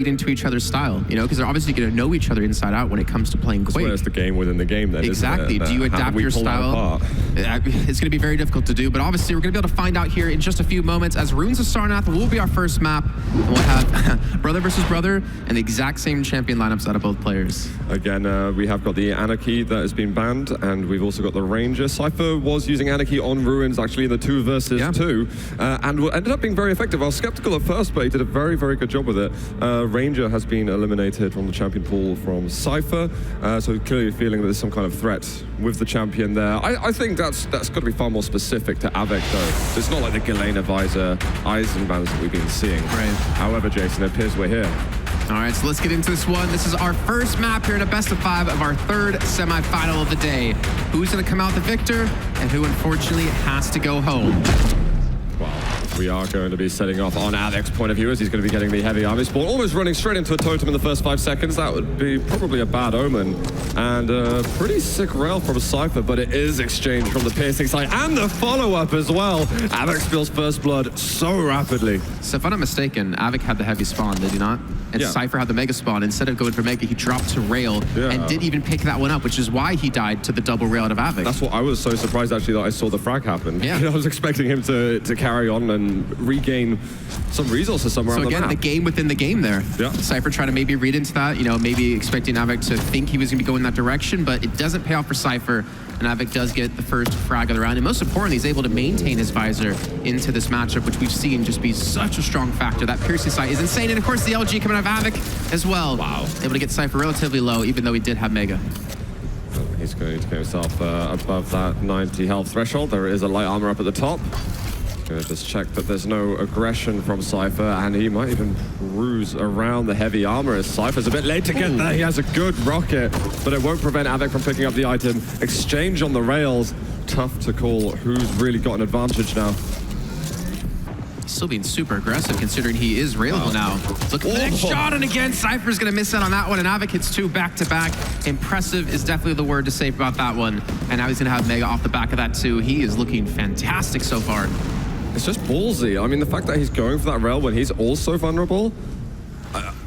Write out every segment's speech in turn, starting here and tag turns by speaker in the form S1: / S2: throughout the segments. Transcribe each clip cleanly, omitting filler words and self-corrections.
S1: into each other's style, you know, because they're obviously going to know each other inside out when it comes to playing Quake.
S2: Where's the game within the game then?
S1: Exactly. Do you adapt your style? It's going to be very difficult to do, but obviously we're going to be able to find out here in just a few moments, as Runes of Sarnath will be our first map, and we'll have brother versus brother and the exact same champion lineups out of both players.
S2: Again, we have got the Anarchy that has been banned, and we've also got the Ranger. Cypher was using Anarchy on Ruins actually in the 2 versus 2, and ended up being very effective. I was skeptical at first, but he did a very, very good job with it. Ranger has been eliminated from the champion pool from Cypher, so clearly feeling that there's some kind of threat with the champion there. I think that's got to be far more specific to av3k though. It's not like the Galena Visor Eisen bans that we've been seeing.
S1: Right.
S2: However, Jason, it appears we're here.
S1: All right, so let's get into this one. This is our first map here in a best of 5 of our 3rd semifinal of the day. Who's going to come out the victor, and who unfortunately has to go home?
S2: Well, we are going to be setting off on av3k's point of view, as he's going to be getting the heavy army spawn, almost running straight into a totem in the first 5 seconds. That would be probably a bad omen. And a pretty sick rail from Cypher, but it is exchanged from the piercing side and the follow-up as well. av3k spills first blood so rapidly.
S1: So if I'm not mistaken, av3k had the heavy spawn, did he not? And Cypher had the mega spawn. Instead of going for mega, he dropped to rail and didn't even pick that one up, which is why he died to the double rail out of av3k.
S2: That's what I was so surprised actually that I saw the frag happen. Yeah. I was expecting him to carry on and regain some resources somewhere on the map.
S1: So again, the game within the game there.
S2: Yeah.
S1: Cypher trying to maybe read into that, you know, maybe expecting av3k to think he was going to be going that direction, but it doesn't pay off for Cypher, and av3k does get the first frag of the round. And most importantly, he's able to maintain his visor into this matchup, which we've seen just be such a strong factor. That piercing sight is insane, and of course the LG coming out of av3k as well. Wow. Able to get Cypher relatively low, even though he did have mega.
S2: He's going to get himself above that 90 health threshold. There is a light armor up at the top. Gonna just check that there's no aggression from Cypher, and he might even cruise around the heavy armor as Cypher's a bit late to get there. He has a good rocket, but it won't prevent av3k from picking up the item. Exchange on the rails. Tough to call who's really got an advantage now.
S1: Still being super aggressive considering he is railable now. Look at the next shot, and again, Cypher's gonna miss out on that one, and av3k hits 2 back-to-back. Impressive is definitely the word to say about that one. And now he's gonna have mega off the back of that too. He is looking fantastic so far.
S2: It's just ballsy. I mean, the fact that he's going for that rail when he's also vulnerable,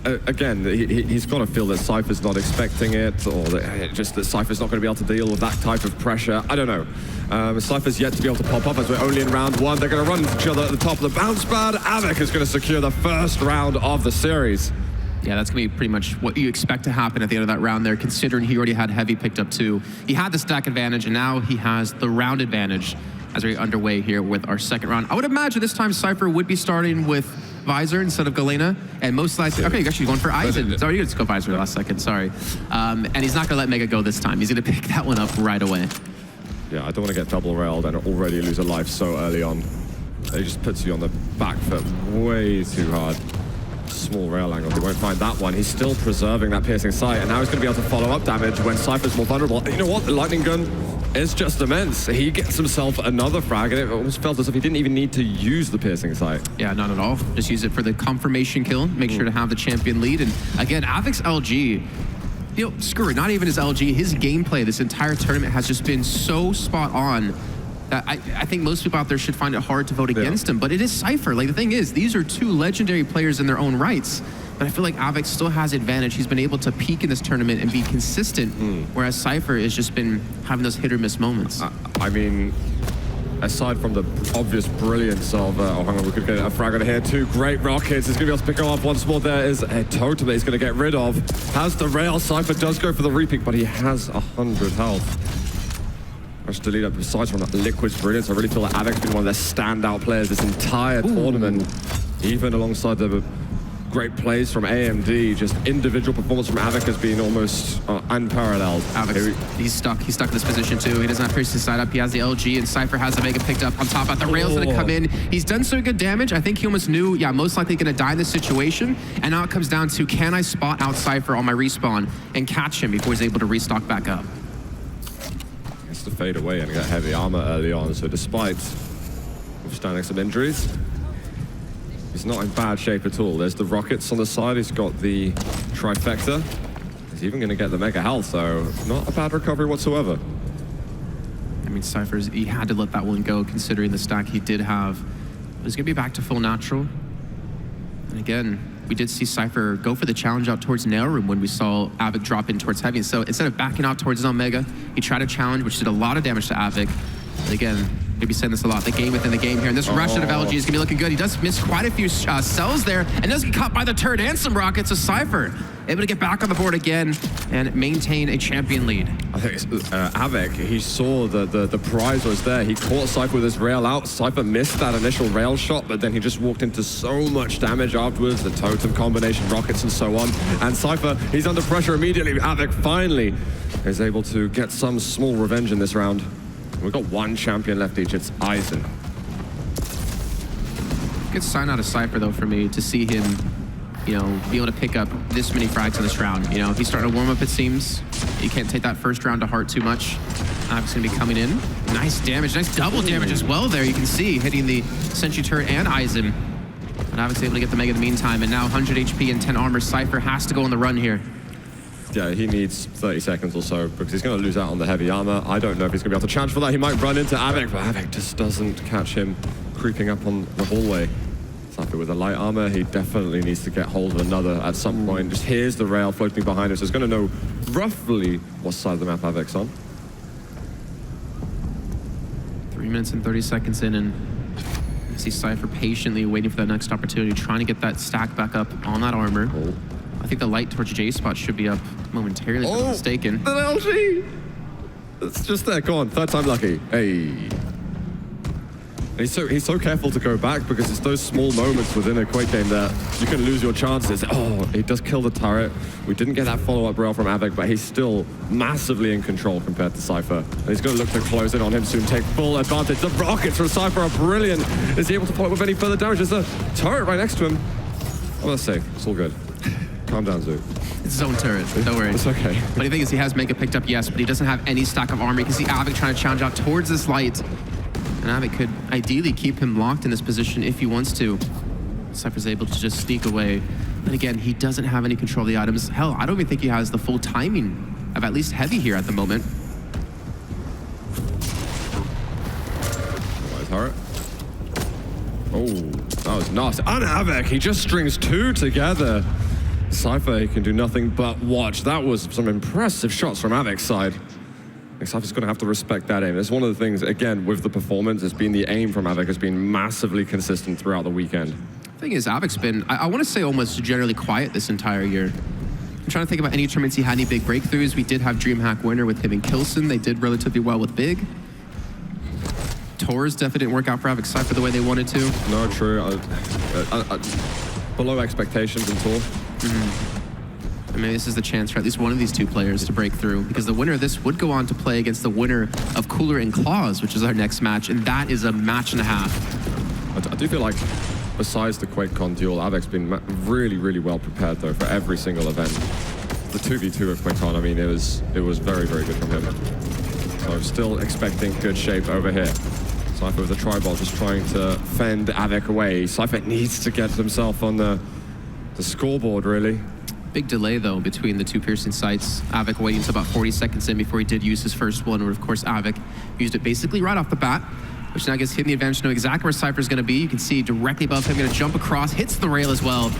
S2: again, he's got to feel that Cypher's not expecting it, or just that Cypher's not going to be able to deal with that type of pressure. I don't know. Cypher's yet to be able to pop up as we're only in round 1. They're going to run into each other at the top of the bounce pad. av3k is going to secure the first round of the series.
S1: Yeah, that's going to be pretty much what you expect to happen at the end of that round there, considering he already had heavy picked up too. He had the stack advantage, and now he has the round advantage as we're underway here with our second round. I would imagine this time Cypher would be starting with Visor instead of Galena, and most likely, okay, you're actually going for Eisen. Sorry, you just go Visor last second, sorry. And he's not gonna let Mega go this time. He's gonna pick that one up right away.
S2: Yeah, I don't want to get double railed and already lose a life so early on. It just puts you on the back foot way too hard. Small rail angle, he won't find that one. He's still preserving that piercing sight, and now he's going to be able to follow up damage when Cypher's more vulnerable. You know what? The lightning gun is just immense. He gets himself another frag, and it almost felt as if he didn't even need to use the piercing sight.
S1: Yeah, not at all. Just use it for the confirmation kill. Make sure to have the champion lead. And again, av3k's LG, you know, screw it, not even his LG. His gameplay this entire tournament has just been so spot on. I think most people out there should find it hard to vote against him, but it is Cypher. Like, the thing is, these are 2 legendary players in their own rights, but I feel like av3k still has advantage. He's been able to peak in this tournament and be consistent, whereas Cypher has just been having those hit-or-miss moments.
S2: I mean, aside from the obvious brilliance of, oh, hang on, we could get a frag on here, 2 great rockets. He's going to be able to pick him up once more. There is a totem that he's going to get rid of. Has the rail. Cypher does go for the repeat, but he has 100 health. Just to lead up, besides from that Liquid's brilliance, I really feel like av3k's been one of their standout players this entire tournament, even alongside the great plays from AMD. Just individual performance from av3k has been almost unparalleled.
S1: He's stuck in this position too. He doesn't have piercing side up. He has the LG, and Cypher has the mega picked up on top. At the rail's gonna come in. He's done so good damage. I think he almost knew, yeah, most likely gonna die in this situation. And now it comes down to, can I spot out Cypher on my respawn and catch him before he's able to restock back up?
S2: To fade away and get heavy armor early on, so despite withstanding some injuries, he's not in bad shape at all. There's the rockets on the side, he's got the trifecta. He's even going to get the mega health, so not a bad recovery whatsoever.
S1: I mean, Cypher's, he had to let that one go considering the stack he did have. But he's going to be back to full natural. And again, we did see Cypher go for the challenge out towards Nail Room when we saw av3k drop in towards Heavy. So instead of backing out towards his Omega, he tried a challenge, which did a lot of damage to av3k. And again, we'll be saying this a lot, the game within the game here. And this rush out of LG is gonna be looking good. He does miss quite a few cells there and does get caught by the turret and some rockets. So Cypher able to get back on the board again and maintain a champion lead.
S2: I think it's av3k, he saw the prize was there. He caught Cypher with his rail out. Cypher missed that initial rail shot, but then he just walked into so much damage afterwards, the totem combination, rockets and so on. And Cypher, he's under pressure immediately. av3k finally is able to get some small revenge in this round. We've got one champion left each, it's Eisen.
S1: Good sign out of Cypher though for me to see him, you know, be able to pick up this many frags in this round. You know, he's starting to warm up, it seems. He can't take that first round to heart too much. Avic's gonna be coming in. Nice damage, nice double damage as well there. You can see hitting the Sentry turret and Eisen. But Avic's able to get the Mega in the meantime, and now 100 HP and 10 armor. Cypher has to go on the run here.
S2: Yeah, he needs 30 seconds or so because he's going to lose out on the heavy armor. I don't know if he's going to be able to challenge for that. He might run into av3k, but av3k just doesn't catch him creeping up on the hallway. Cypher with the light armor, he definitely needs to get hold of another at some point. Just here's the rail floating behind us. So he's going to know roughly what side of the map av3k's on.
S1: 3 minutes and 30 seconds in, and you see Cypher patiently waiting for that next opportunity, trying to get that stack back up on that armor.
S2: Oh.
S1: I think the light towards J spot should be up momentarily, if I'm not mistaken.
S2: The LG! It's just there, go on, third time lucky. Hey. He's so careful to go back because it's those small moments within a Quake game that you can lose your chances. Oh, he does kill the turret. We didn't get that follow-up rail from av3k, but he's still massively in control compared to Cypher. And he's going to look to close in on him soon, take full advantage. The rockets from Cypher are brilliant. Is he able to follow up with any further damage? There's a turret right next to him. Oh, that's safe, it's all good. Calm down, Zoo.
S1: It's his own turret, don't worry.
S2: It's okay.
S1: But the thing is, he has Mega picked up, yes, but he doesn't have any stack of armor. You can see av3k trying to challenge out towards this light. And av3k could ideally keep him locked in this position if he wants to. Cypher's able to just sneak away. But again, he doesn't have any control of the items. Hell, I don't even think he has the full timing of at least Heavy here at the moment.
S2: Turret. Oh, that was nasty. And av3k, he just strings two together. Cypher, he can do nothing but watch. That was some impressive shots from av3k's side. Cypher's going to have to respect that aim. It's one of the things, again, with the performance, it's been the aim from av3k has been massively consistent throughout the weekend.
S1: The thing is, av3k's been, I want to say almost generally quiet this entire year. I'm trying to think about any tournaments he had any big breakthroughs. We did have Dreamhack winner with him and Kilson. They did relatively well with Big. Tours definitely didn't work out for av3k Cypher the way they wanted to.
S2: No, true. Below expectations in Tour.
S1: And maybe this is the chance for at least one of these two players to break through, because the winner of this would go on to play against the winner of Cooler and Claws, which is our next match, and that is a match and a half.
S2: I do feel like, besides the QuakeCon duel, av3k's been really, really well prepared, though, for every single event. The 2v2 of QuakeCon, I mean, it was very, very good from him. So I'm still expecting good shape over here. Cypher with the tribal just trying to fend av3k away. Cypher needs to get himself on the scoreboard, really.
S1: Big delay, though, between the two piercing sights. av3k waiting until about 40 seconds in before he did use his first one, where, of course, av3k used it basically right off the bat, which now gives him the advantage to know exactly where Cypher's going to be. You can see directly above him, going to jump across, hits the rail as well.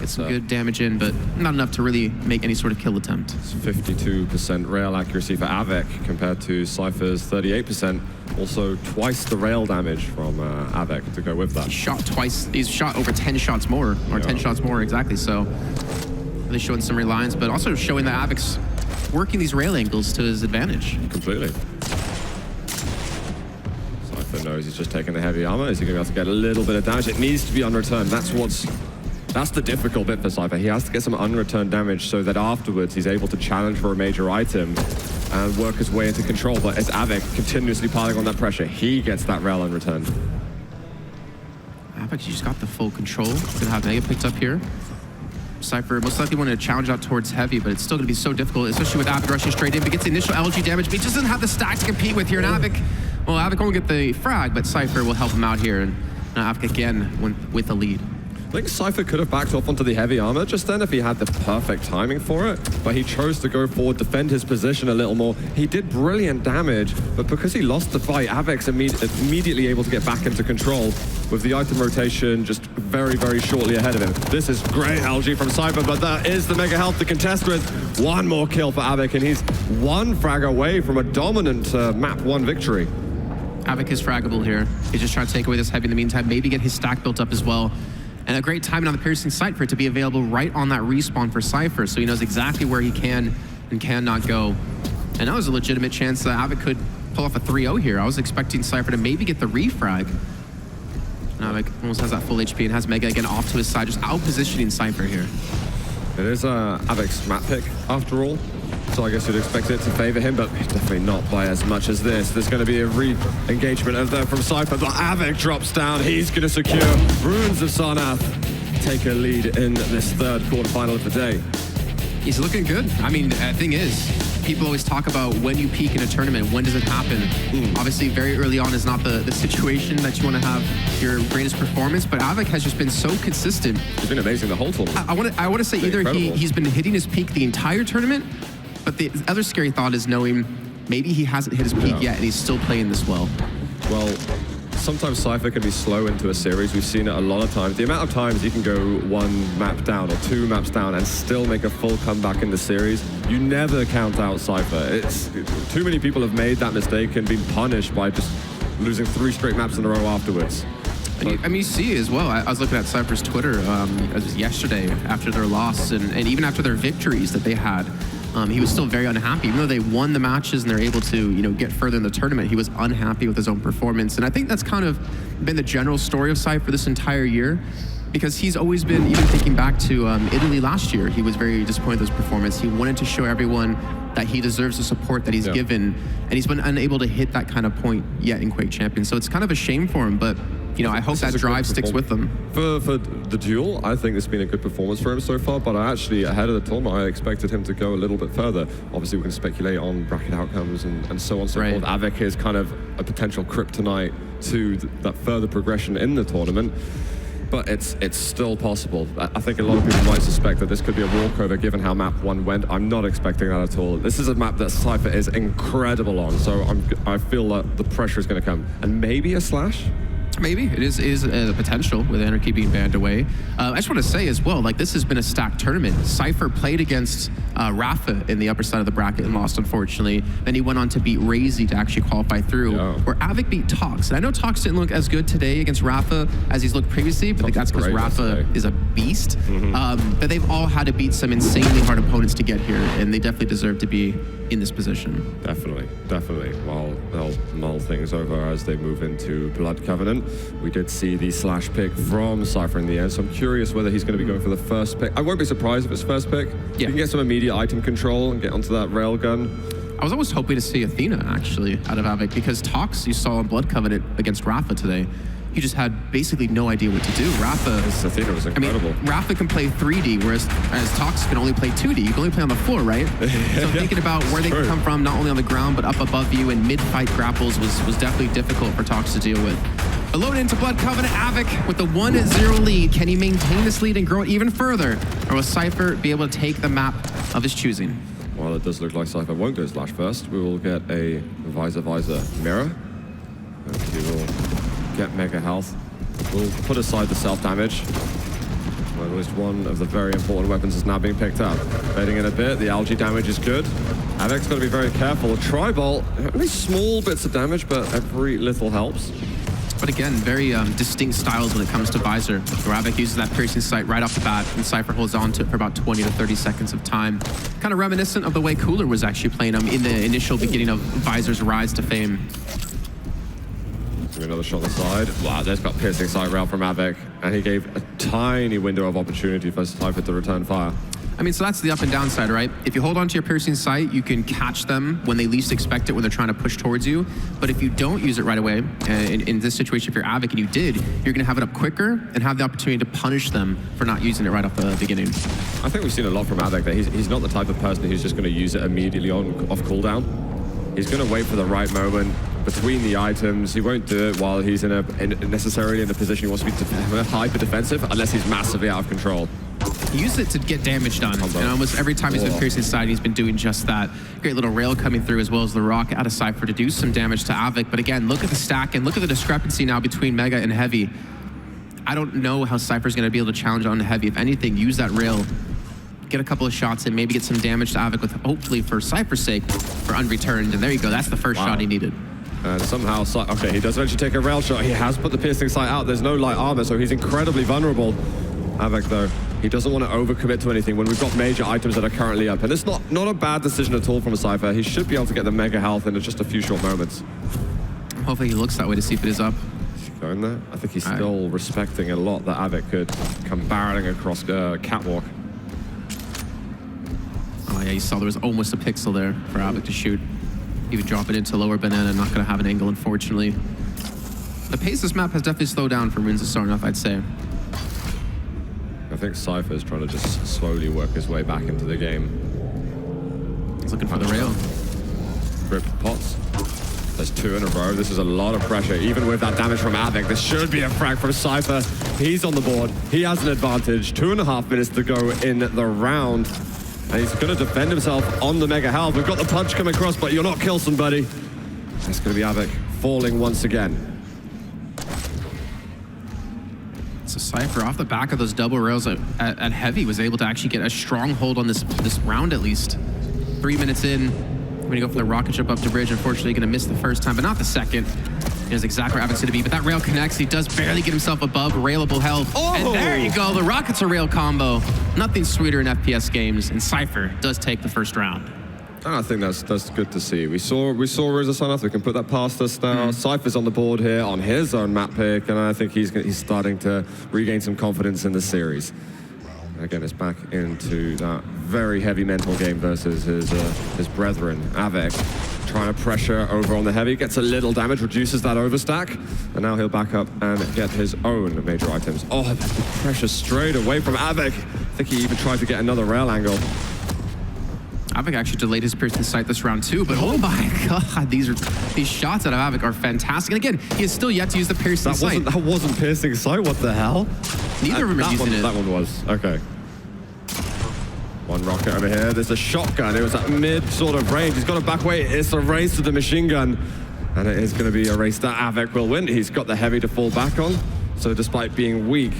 S1: Gets some good damage in, but not enough to really make any sort of kill attempt.
S2: It's 52% rail accuracy for av3k compared to Cypher's 38%. Also twice the rail damage from av3k to go with that.
S1: He shot twice. He's shot over 10 shots more, or 10 shots more exactly. So really showing some reliance, but also showing that av3k's working these rail angles to his advantage.
S2: Completely. Cypher knows he's just taking the heavy armor. Is he going to be able to get a little bit of damage? It needs to be unreturned. That's the difficult bit for Cypher. He has to get some unreturned damage so that afterwards he's able to challenge for a major item and work his way into control. But as av3k continuously piling on that pressure, he gets that rail unreturned.
S1: av3k just got the full control. Gonna have Mega picked up here. Cypher most likely wanted to challenge out towards Heavy, but it's still gonna be so difficult, especially with av3k rushing straight in. But gets the initial LG damage, but he just doesn't have the stack to compete with here. And av3k, well, av3k won't get the frag, but Cypher will help him out here. And now av3k again with the lead.
S2: think Cypher could have backed off onto the heavy armor just then if he had the perfect timing for it, but he chose to go forward, defend his position a little more. He did brilliant damage, but because he lost the fight, av3k immediately able to get back into control with the item rotation just very, very shortly ahead of him. This is great LG from Cypher, but that is the mega health to contest with. One more kill for av3k, and he's one frag away from a dominant map 1 victory.
S1: av3k is fraggable here. He's just trying to take away this heavy in the meantime, maybe get his stack built up as well. And a great timing on the piercing sight for it to be available right on that respawn for Cypher, so he knows exactly where he can and cannot go. And that was a legitimate chance that av3k could pull off a 3-0 here. I was expecting Cypher to maybe get the refrag. And av3k almost has that full HP and has Mega again off to his side, just out-positioning Cypher here.
S2: It is av3k's map pick, after all. So I guess you'd expect it to favor him, but definitely not by as much as this. There's going to be a re-engagement of there from Cypher, but av3k drops down. He's going to secure Ruins of Sarnath, take a lead in this third quarterfinal of the day.
S1: He's looking good. I mean, the thing is, people always talk about when you peak in a tournament, when does it happen? Obviously, very early on is not the situation that you want to have your greatest performance, but av3k has just been so consistent.
S2: He's been amazing the whole tournament.
S1: I want to say either he's been hitting his peak the entire tournament, but the other scary thought is knowing maybe he hasn't hit his peak yet and he's still playing this well.
S2: Well, sometimes Cypher can be slow into a series. We've seen it a lot of times. The amount of times you can go 1 map down or 2 maps down and still make a full comeback in the series, you never count out Cypher. Too many people have made that mistake and been punished by just losing 3 straight maps in a row afterwards.
S1: I mean, you see as well. I was looking at Cypher's Twitter yesterday after their loss and even after their victories that they had. He was still very unhappy. Even though they won the matches and they're able to, get further in the tournament, he was unhappy with his own performance. And I think that's kind of been the general story of Cypher this entire year, because he's always been, even thinking back to Italy last year, he was very disappointed with his performance. He wanted to show everyone that he deserves the support that he's given, and he's been unable to hit that kind of point yet in Quake Champions. So it's kind of a shame for him, but I hope that drive sticks with them.
S2: For the duel, I think it's been a good performance for him so far, but I actually, ahead of the tournament, I expected him to go a little bit further. Obviously, we can speculate on bracket outcomes and so on and so forth. av3k is kind of a potential kryptonite to that further progression in the tournament, but it's still possible. I think a lot of people might suspect that this could be a walkover given how map 1 went. I'm not expecting that at all. This is a map that Cypher is incredible on, so I feel that the pressure is going to come. And maybe a slash?
S1: Maybe. It is a potential with Anarchy being banned away. I just want to say as well, this has been a stacked tournament. Cypher played against Rafa in the upper side of the bracket and lost, unfortunately. Then he went on to beat Razy to actually qualify through, where av3k beat Tox. And I know Tox didn't look as good today against Rafa as he's looked previously, but I think that's because Rafa is a beast. But they've all had to beat some insanely hard opponents to get here, and they definitely deserve to be in this position.
S2: Definitely. Well, they'll mull things over as they move into Blood Covenant. We did see the slash pick from Cypher in the end, so I'm curious whether he's going to be going for the first pick. I won't be surprised if it's first pick. You can get some immediate item control and get onto that railgun.
S1: I was almost hoping to see Athena, actually, out of av3k, because Tox, you saw in Blood Covenant against Rafa today, he just had basically no idea what to do.
S2: Athena was incredible.
S1: I mean, Rafa can play 3D, whereas Tox can only play 2D. You can only play on the floor, right? So thinking about where they can come from, not only on the ground, but up above you, and mid-fight grapples was definitely difficult for Tox to deal with. A load into Blood Covenant, av3k with the 1-0 lead. Can he maintain this lead and grow it even further? Or will Cypher be able to take the map of his choosing?
S2: Well, it does look like Cypher won't go slash first. We will get a visor mirror. And he will get mega health. We'll put aside the self-damage. Well, at least one of the very important weapons is now being picked up. Fading in a bit, the algae damage is good. av3k's got to be very careful. Tri-bolt, only small bits of damage, but every little helps.
S1: But again, very distinct styles when it comes to Visor. Where av3k uses that piercing sight right off the bat, and Cypher holds on to it for about 20 to 30 seconds of time. Kind of reminiscent of the way Cooler was actually playing him in the initial beginning of Visor's rise to fame.
S2: Another shot on the side. Wow, there's got piercing sight rail from av3k, and he gave a tiny window of opportunity for Cypher to return fire.
S1: I mean, so that's the up and down side, right? If you hold on to your piercing sight, you can catch them when they least expect it, when they're trying to push towards you. But if you don't use it right away, in this situation, if you're av3k and you did, you're going to have it up quicker and have the opportunity to punish them for not using it right off the beginning.
S2: I think we've seen a lot from av3k that he's not the type of person who's just going to use it immediately off cooldown. He's going to wait for the right moment, between the items. He won't do it while he's necessarily in a position he wants to be hyper defensive, unless he's massively out of control.
S1: He used it to get damage done, and almost every time he's been piercing side, he's been doing just that. Great little rail coming through, as well as the rocket out of Cypher to do some damage to Avik. But again, look at the stack and look at the discrepancy now between Mega and Heavy. I don't know how Cypher's going to be able to challenge on Heavy. If anything, use that rail, get a couple of shots and maybe get some damage to Avik with, hopefully for Cypher's sake, for unreturned. And there you go, that's the first shot he needed.
S2: And somehow, okay, he does eventually take a rail shot. He has put the piercing sight out. There's no light armor, so he's incredibly vulnerable. Avik, though, he doesn't want to overcommit to anything when we've got major items that are currently up. And it's not a bad decision at all from a Cypher. He should be able to get the mega health in just a few short moments.
S1: Hopefully he looks that way to see if it is up.
S2: Is he going there? I think he's still respecting a lot that Avik could come barreling across catwalk.
S1: Oh yeah, you saw there was almost a pixel there for Avik to shoot. Even drop it into lower banana, not going to have an angle, unfortunately. The pace of this map has definitely slowed down for Runes of Sarnath, I'd say.
S2: I think Cypher's trying to just slowly work his way back into the game.
S1: He's looking for the rail.
S2: Grip pots. There's 2 in a row. This is a lot of pressure. Even with that damage from Avik, this should be a frag from Cypher. He's on the board. He has an advantage. 2.5 minutes to go in the round. And he's going to defend himself on the mega health. We've got the punch coming across, but you're not kill somebody. It's going to be Avik falling once again.
S1: So Cypher, off the back of those double rails at Heavy, was able to actually get a strong hold on this round at least. 3 minutes in, we're going to go for the rocket jump up to bridge. Unfortunately, going to miss the first time, but not the second. Here's exactly where Avik's going to be, but that rail connects. He does barely get himself above railable health. Oh! And there you go, the rocket to rail combo. Nothing sweeter in FPS games, and Cypher does take the first round.
S2: I think that's good to see. We saw Runes of Sarnath. We can put that past us now. Cypher's on the board here on his own map pick, and I think he's starting to regain some confidence in the series. Again, it's back into that very heavy mental game versus his brethren. Avik trying to pressure over on the Heavy, gets a little damage, reduces that overstack, and now he'll back up and get his own major items. Oh, the pressure straight away from Avik. I think he even tried to get another rail angle.
S1: Avik actually delayed his piercing sight this round too, but oh my god, these shots out of Avik are fantastic. And again, he has still yet to use the piercing sight.
S2: That wasn't piercing sight, what the hell?
S1: Neither of them are using it.
S2: That one was, okay. One rocket over here, there's a shotgun. It was at mid sort of range. He's got to back away. It's a race to the machine gun. And it is going to be a race that Avik will win. He's got the Heavy to fall back on. So despite being weak,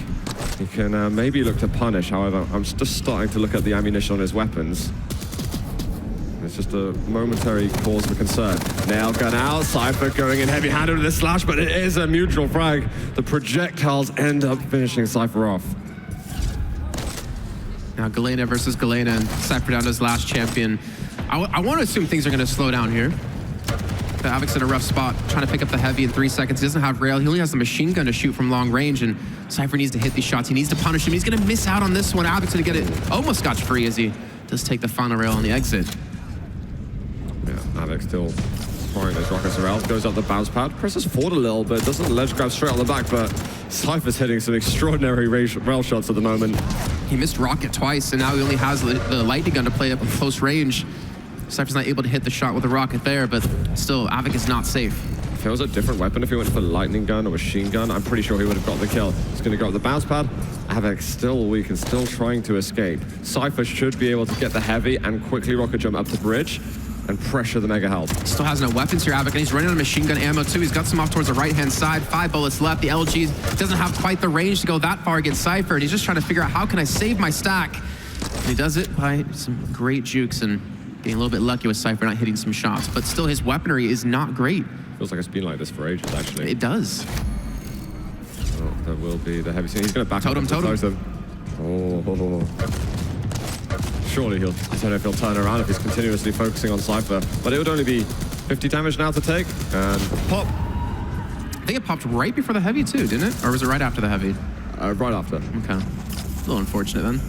S2: he can maybe look to punish. However, I'm just starting to look at the ammunition on his weapons. It's just a momentary cause for concern. Nail gun out, Cypher going in heavy-handed with the slash, but it is a mutual frag. The projectiles end up finishing Cypher off.
S1: Now Galena versus Galena, and Cypher down to his last champion. I want to assume things are going to slow down here. The Avik's in a rough spot, trying to pick up the Heavy in 3 seconds. He doesn't have rail. He only has the machine gun to shoot from long range, and Cypher needs to hit these shots. He needs to punish him. He's going to miss out on this one. Avik's going to get it almost scotch-free as he does take the final rail on the exit.
S2: Yeah, Avik still firing those rockets around. Goes up the bounce pad, presses forward a little bit, doesn't ledge grab straight on the back, but Cypher's hitting some extraordinary rail shots at the moment.
S1: He missed rocket twice, and now he only has the lightning gun to play up in close range. Cypher's not able to hit the shot with the rocket there, but still, Avik is not safe.
S2: If it was a different weapon, if he went for lightning gun or machine gun, I'm pretty sure he would have got the kill. He's going to go up the bounce pad. Avik still weak and still trying to escape. Cypher should be able to get the Heavy and quickly rocket jump up the bridge and pressure the mega health.
S1: Still has no weapons here, Avik, and he's running out of machine gun ammo too. He's got some off towards the right-hand side. 5 bullets left. The LG doesn't have quite the range to go that far against Cypher, and he's just trying to figure out how can I save my stack. And he does it by some great jukes and getting a little bit lucky with Cypher not hitting some shots, but still his weaponry is not great.
S2: Feels like it's been like this for ages, actually.
S1: It does.
S2: Oh, there will be the Heavy. He's going to back
S1: totem.
S2: Oh. Surely I don't know if he'll turn around if he's continuously focusing on Cypher. But it would only be 50 damage now to take, and pop.
S1: I think it popped right before the Heavy too, didn't it? Or was it right after the Heavy?
S2: Right after.
S1: Okay. A little unfortunate then.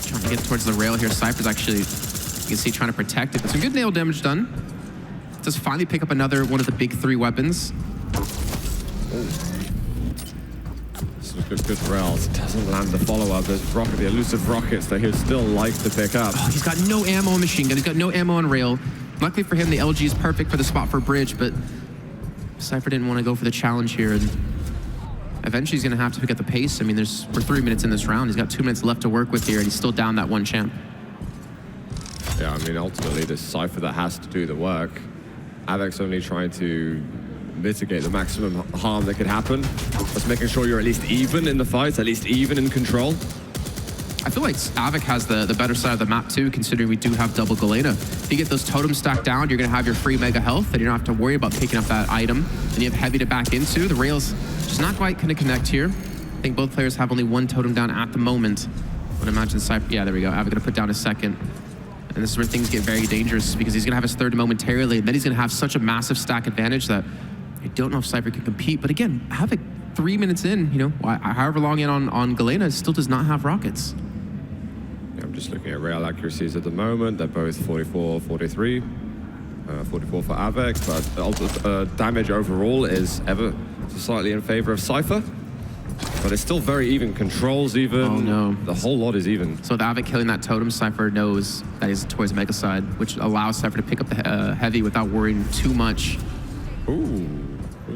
S1: Trying to get towards the rail here. Cypher's actually, you can see, trying to protect it. But some good nail damage done. Does finally pick up another one of the big 3 weapons.
S2: Good rails. Doesn't land the follow-up. There's the elusive rockets that he'd still like to pick up.
S1: Oh, he's got no ammo on machine gun. He's got no ammo on rail. Luckily for him, the LG is perfect for the spot for bridge, but Cypher didn't want to go for the challenge here, and eventually he's going to have to pick up the pace. I mean, we're 3 minutes in this round. He's got 2 minutes left to work with here, and he's still down that one champ.
S2: Yeah, I mean, ultimately, this Cypher that has to do the work. av3k's only trying to mitigate the maximum harm that could happen. Just making sure you're at least even in the fights, at least even in control.
S1: I feel like av3k has the better side of the map too, considering we do have double Galena. If you get those totems stacked down, you're going to have your free mega health, and you don't have to worry about picking up that item. Then you have heavy to back into. The rail's just not quite going to connect here. I think both players have only one totem down at the moment. I would imagine Cypher, yeah, there we go. av3k going to put down a second. And this is where things get very dangerous, because he's going to have his third momentarily, and then he's going to have such a massive stack advantage that I don't know if Cypher can compete. But again, av3k 3 minutes in, you know, however long in on Galena, still does not have rockets.
S2: Yeah, I'm just looking at rail accuracies at the moment. They're both 44, 43. 44 for av3k, but damage overall is ever slightly in favor of Cypher. But it's still very even. Controls even.
S1: Oh no.
S2: The whole lot is even.
S1: So with av3k killing that totem, Cypher knows that he's towards mega side, which allows Cypher to pick up the heavy without worrying too much.
S2: Ooh,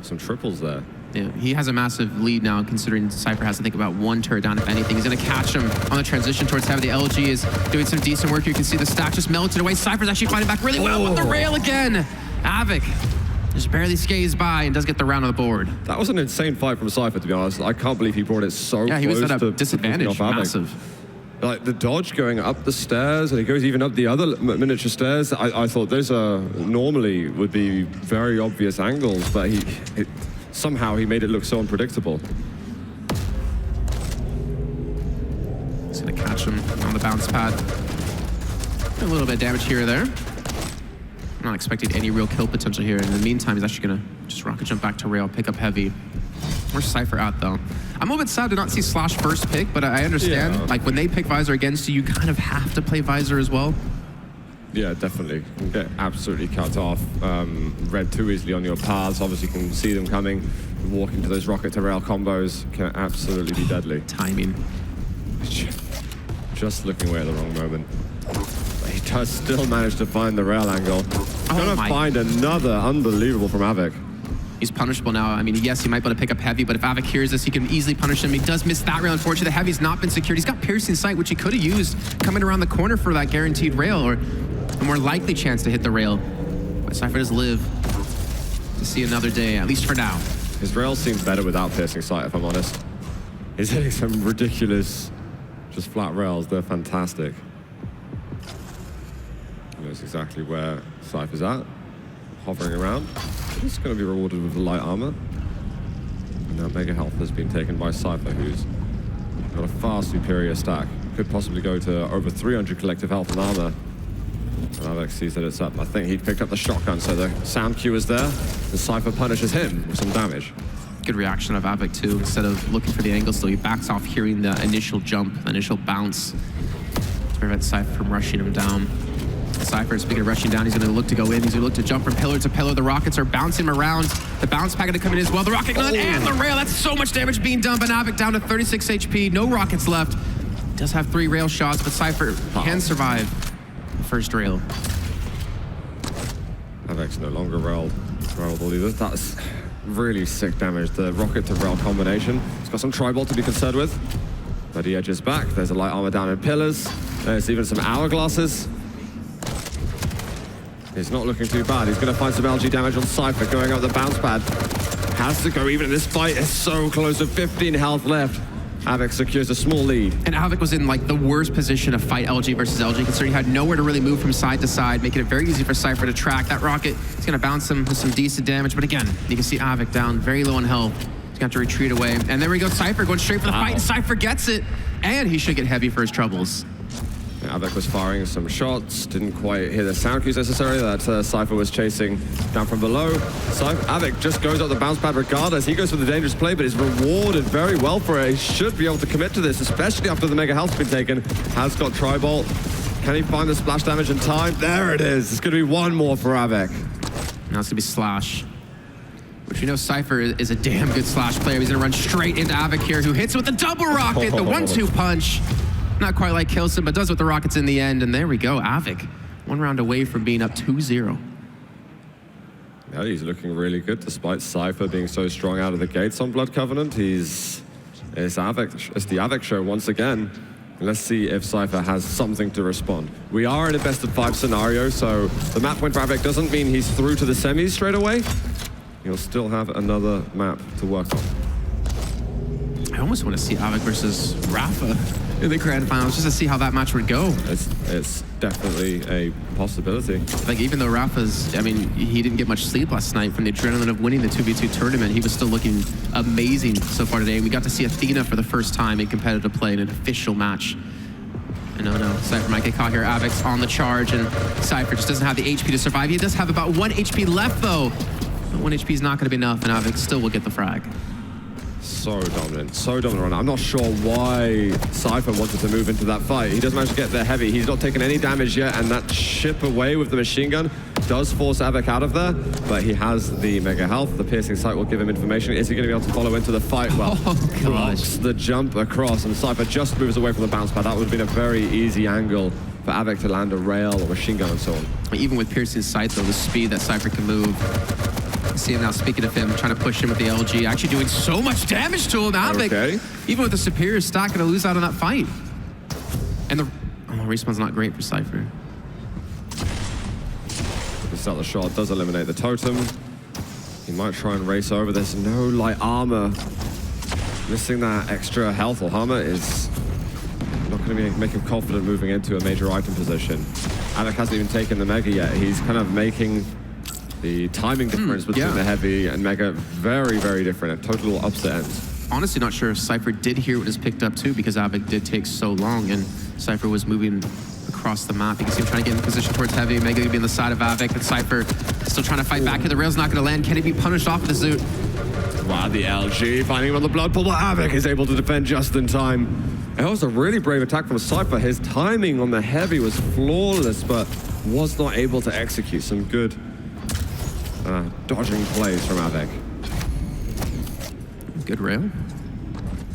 S2: some triples there.
S1: Yeah, he has a massive lead now, considering Cypher has to think about one turret down if anything. He's going to catch him on the transition towards heavy. The LG is doing some decent work. You can see the stack just melted away. Cypher's actually fighting back really well with the rail again. av3k just barely skates by and does get the round on the board.
S2: That was an insane fight from Cypher, to be honest. I can't believe he brought it so close.
S1: Yeah, he was at a
S2: to
S1: disadvantage, massive.
S2: Like the dodge going up the stairs, and he goes even up the other miniature stairs. I thought those normally would be very obvious angles, but somehow he made it look so unpredictable.
S1: He's gonna catch him on the bounce pad. A little bit of damage here or there. I'm not expecting any real kill potential here. In the meantime, he's actually gonna just rocket jump back to rail, pick up heavy. Where's Cypher at though? I'm a little bit sad to not see Slash first pick, but I understand.
S2: Yeah.
S1: Like when they pick Visor against you, you kind of have to play Visor as well.
S2: Yeah, definitely. You can get absolutely cut off. Read too easily on your paths. Obviously, you can see them coming. Walking to those rocket to rail combos can absolutely be deadly.
S1: Timing.
S2: Just looking away at the wrong moment. But he does still manage to find the rail angle. Gonna find another unbelievable from av3k.
S1: He's punishable now. I mean, yes, he might be able to pick up heavy, but if av3k hears this, he can easily punish him. He does miss that rail. Unfortunately, the heavy's not been secured. He's got piercing sight, which he could have used coming around the corner for that guaranteed rail, or a more likely chance to hit the rail. But Cypher does live to see another day, at least for now.
S2: His rail seems better without piercing sight, if I'm honest. He's hitting some ridiculous, just flat rails. They're fantastic. He knows exactly where Cypher's at. Hovering around. He's going to be rewarded with the light armor. And now mega health has been taken by Cypher, who's got a far superior stack. Could possibly go to over 300 collective health and armor. And av3k sees that it's up. I think he picked up the shotgun, so the sound cue is there. And Cypher punishes him with some damage.
S1: Good reaction of av3k too. Instead of looking for the angle still, he backs off hearing the initial jump, the initial bounce to prevent Cypher from rushing him down. Cypher, speaking of rushing down, he's going to look to go in. He's going to look to jump from pillar to pillar. The rockets are bouncing him around. The bounce pack going to come in as well. The rocket gun and the rail. That's so much damage being done. But av3k down to 36 HP. No rockets left. Does have 3 rail shots, but Cypher can survive the first rail.
S2: av3k's no longer railable either. That's really sick damage. The rocket to rail combination. He's got some tribal to be concerned with. But he edges back. There's a light armor down in pillars. There's even some hourglasses. He's not looking too bad. He's going to find some LG damage on Cypher going up the bounce pad. Has to go even in this fight. It's so close with 15 health left. av3k secures a small lead.
S1: And av3k was in like the worst position to fight LG versus LG, considering he had nowhere to really move from side to side, making it very easy for Cypher to track. That rocket is going to bounce him with some decent damage. But again, you can see av3k down very low on health. He's going to have to retreat away. And there we go, Cypher going straight for the fight. And Cypher gets it. And he should get heavy for his troubles.
S2: av3k was firing some shots, didn't quite hear the sound cues necessarily that Cypher was chasing down from below. av3k just goes up the bounce pad regardless. He goes for the dangerous play, but is rewarded very well for it. He should be able to commit to this, especially after the mega health's been taken. Has got Tribolt. Can he find the splash damage in time? There it is. It's going to be one more for av3k.
S1: Now it's going to be Slash, which we know Cypher is a damn good Slash player. He's going to run straight into av3k here, who hits with a double rocket, the 1-2 punch. Not quite like kills him, but does with the rockets in the end. And there we go, av3k 1 round away from being up 2-0.
S2: Yeah, he's looking really good despite Cypher being so strong out of the gates on Blood Covenant. It's the av3k show once again. Let's see if Cypher has something to respond. We are in a best-of-5 scenario, so the map point for av3k doesn't mean he's through to the semis straight away. He'll still have another map to work on.
S1: I almost want to see av3k versus Rafa in the grand finals just to see how that match would go.
S2: It's definitely a possibility.
S1: Like, even though Rafa's, I mean, he didn't get much sleep last night from the adrenaline of winning the 2v2 tournament, he was still looking amazing so far today. And we got to see Athena for the first time in competitive play in an official match. And no, Cypher might get caught here. av3k's on the charge, and Cypher just doesn't have the HP to survive. He does have about 1 HP left, though. But 1 HP is not going to be enough, and av3k still will get the frag.
S2: So dominant right now. I'm not sure why Cypher wanted to move into that fight. He doesn't manage to get there heavy. He's not taken any damage yet, and that chip away with the machine gun does force av3k out of there, but he has the mega health. The piercing sight will give him information. Is he going to be able to follow into the fight? Well, blocks the jump across, and Cypher just moves away from the bounce pad. That would have been a very easy angle for av3k to land a rail or machine gun and so on.
S1: Even with piercing sight, though, the speed that Cypher can move. See him now, speaking of him, trying to push him with the LG, actually doing so much damage to him. av3k, even with the superior stock, gonna lose out on that fight. And the respawn's not great for Cypher.
S2: This out the shot does eliminate the totem. He might try and race over. There's no light armor. Missing that extra health or armor is not going to make him confident moving into a major item position. av3k hasn't even taken the mega yet. He's kind of making the timing difference between the heavy and mega very, very different. A total upset ends.
S1: Honestly, not sure if Cypher did hear what was picked up too, because av3k did take so long, and Cypher was moving across the map. You can see him trying to get in position towards heavy. Mega going to be on the side of av3k, and Cypher still trying to fight back here. The rail's not going to land. Can he be punished off the Zoot?
S2: Wow, the LG finding him on the blood pool, but av3k is able to defend just in time. It was a really brave attack from Cypher. His timing on the heavy was flawless, but was not able to execute some good dodging plays from av3k.
S1: Good rail.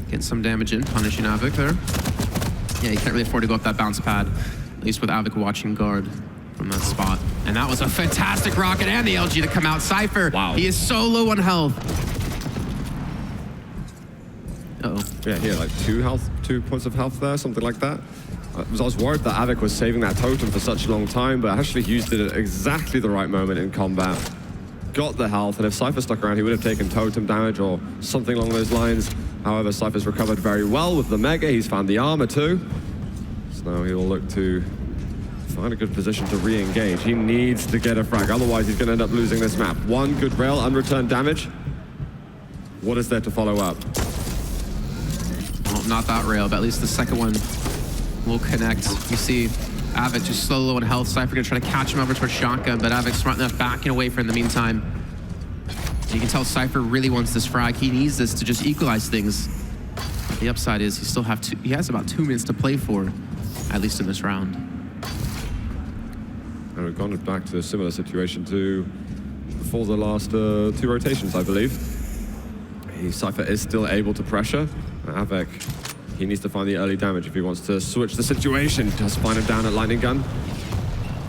S1: Getting some damage in, punishing av3k there. Yeah, you can't really afford to go up that bounce pad, at least with av3k watching guard from that spot. And that was a fantastic rocket, and the LG to come out. Cypher, he is so low on health. Uh-oh.
S2: Yeah, he had like 2 points of health there, something like that. I was worried that av3k was saving that totem for such a long time, but actually used it at exactly the right moment in combat. Got the health, and if Cypher stuck around, he would have taken totem damage or something along those lines. However, Cypher's recovered very well with the mega. He's found the armor too. So now he'll look to find a good position to re-engage. He needs to get a frag, otherwise he's going to end up losing this map. 1 good rail, unreturned damage. What is there to follow up?
S1: Well, not that rail, but at least the second one will connect. You see av3k just so low on health. Cypher gonna try to catch him over towards shotgun, but av3k smart enough backing away for in the meantime. You can tell Cypher really wants this frag. He needs this to just equalize things. The upside is he has about 2 minutes to play for, at least in this round.
S2: And we've gone back to a similar situation to before the last 2 rotations, I believe. Cypher is still able to pressure. av3k, he needs to find the early damage if he wants to switch the situation. Just find him down at lightning gun.